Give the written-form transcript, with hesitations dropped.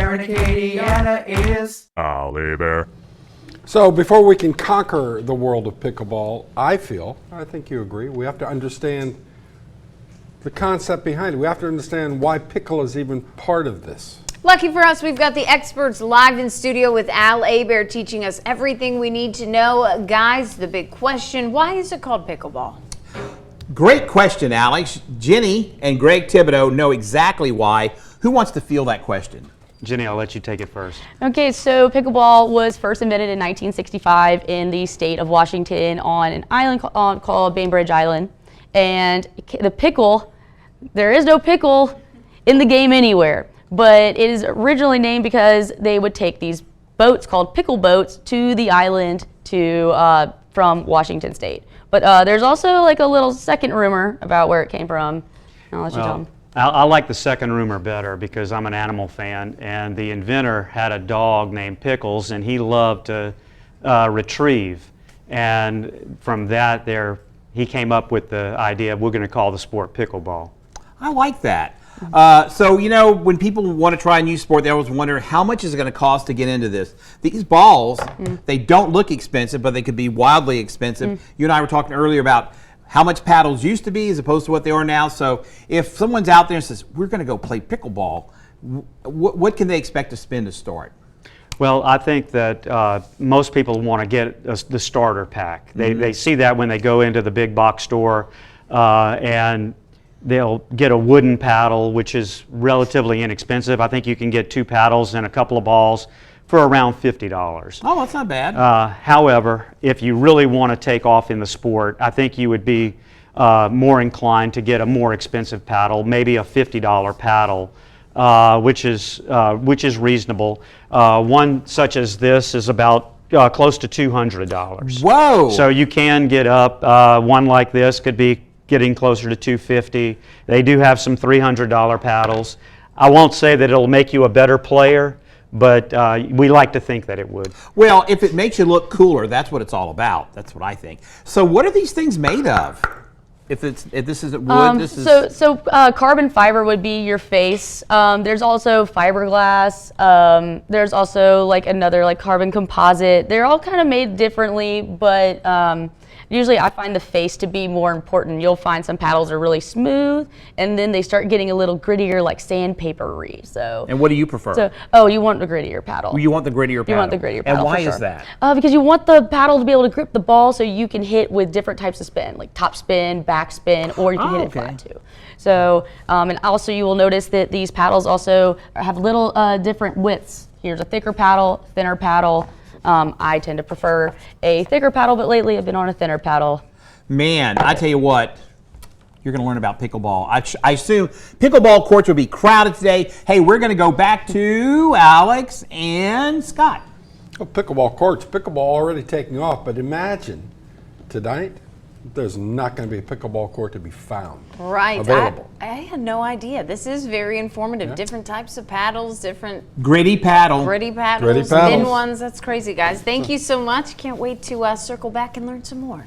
Aaron and Acadiana is Ollie Bear. So before we can conquer the world of pickleball, I think you agree, we have to understand the concept behind it. We have to understand why pickle is even part of this. Lucky for us, we've got the experts live in studio with Al Abear teaching us everything we need to know. Guys, the big question, why is it called pickleball? Great question, Alex. Jenny and Greg Thibodeaux know exactly why. Who wants to field that question? Jenny, I'll let you take it first. Okay, so pickleball was first invented in 1965 in the state of Washington on an island called Bainbridge Island. And the pickle, there is no pickle in the game anywhere, but it is originally named because they would take these boats called pickle boats to the island from Washington State. But there's also like a little second rumor about where it came from. I'll let you tell them. I like the second rumor better because I'm an animal fan, and the inventor had a dog named Pickles, and he loved to retrieve. And from that, he came up with the idea we're going to call the sport pickleball. I like that. So, you know, when people want to try a new sport, they always wonder how much is it going to cost to get into this. These balls, they don't look expensive, but they could be wildly expensive. You and I were talking earlier about how much paddles used to be as opposed to what they are now. So if someone's out there and says, we're going to go play pickleball, what can they expect to spend to start? Well, I think that most people want to get the starter pack. They see that when they go into the big box store, and they'll get a wooden paddle, which is relatively inexpensive. I think you can get 2 paddles and a couple of balls for around $50. Oh, that's not bad. However, if you really want to take off in the sport, I think you would be more inclined to get a more expensive paddle, maybe a $50 paddle, which is reasonable. One such as this is about close to $200. Whoa! So you can get up. One like this could be getting closer to $250. They do have some $300 paddles. I won't say that it'll make you a better player, but we like to think that it would. Well, if it makes you look cooler, that's what it's all about. That's what I think. So what are these things made of? If this isn't wood, this is... So carbon fiber would be your face. There's also fiberglass. There's also like another like carbon composite. They're all kind of made differently, but usually I find the face to be more important. You'll find some paddles are really smooth, and then they start getting a little grittier, like sandpapery. So. And what do you prefer? So, you want the grittier paddle. You want the grittier paddle. You want the grittier paddle. And why for is sure. that? Because you want the paddle to be able to grip the ball, so you can hit with different types of spin, like top spin, back spin, or you can hit it flat too. So, and also you will notice that these paddles also have little different widths. Here's a thicker paddle, thinner paddle. I tend to prefer a thicker paddle, but lately I've been on a thinner paddle. Man, I tell you what, you're going to learn about pickleball. I assume pickleball courts will be crowded today. Hey, we're going to go back to Alex and Scott. Well, pickleball courts, pickleball already taking off, but imagine tonight, there's not going to be a pickleball court to be found. Right. Available. I had no idea. This is very informative. Yeah. Different types of paddles, different... Gritty paddles, thin ones. That's crazy, guys. Thank you so much. Can't wait to circle back and learn some more.